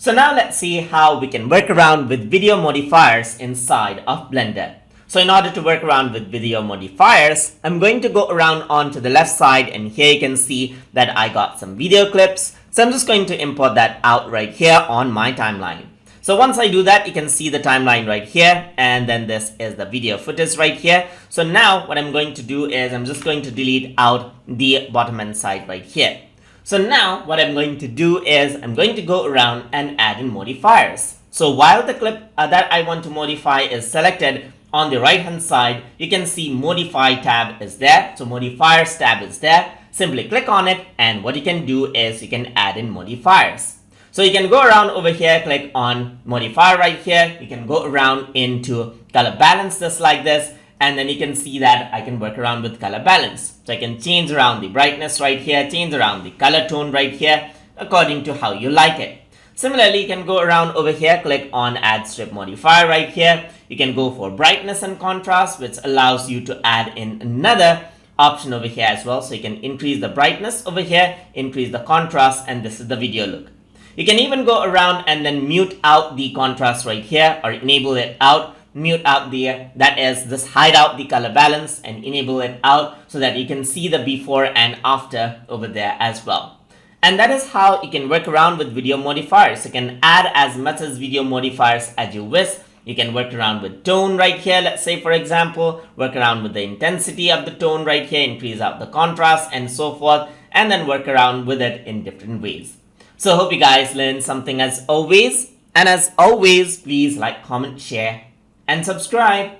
So now let's see how we can work around with video modifiers inside of Blender. So in order to work around with video modifiers, I'm going to go around onto the left side, and here you can see that I got some video clips. So I'm just going to import that out right here on my timeline. So once I do that, you can see the timeline right here, and then this is the video footage right here. So now what I'm going to do is I'm just going to delete out the bottom end side right here. So now what I'm going to do is I'm going to go around and add in modifiers. So while the clip that I want to modify is selected, on the right hand side you can see modify tab is there. So modifiers tab is there. Simply click on it, and what you can do is you can add in modifiers. So you can go around over here, click on modifier right here. You can go around into color balance just like this, and then you can see that I can work around with color balance. So I can change around the brightness right here, change around the color tone right here according to how you like it. Similarly, you can go around over here, click on add strip modifier right here. You can go for brightness and contrast, which allows you to add in another option over here as well. So you can increase the brightness over here, increase the contrast, and this is the video look. You can even go around and then mute out the contrast right here, or enable it out. Mute out that is, just hide out the color balance and enable it out so that you can see the before and after over there as well. And that is how you can work around with video modifiers. You can add as much as video modifiers as you wish. You can work around with tone right here, let's say for example, work around with the intensity of the tone right here, increase out the contrast and so forth, and then work around with it in different ways. So hope you guys learned something as always. And as always, please like, comment, share, and subscribe.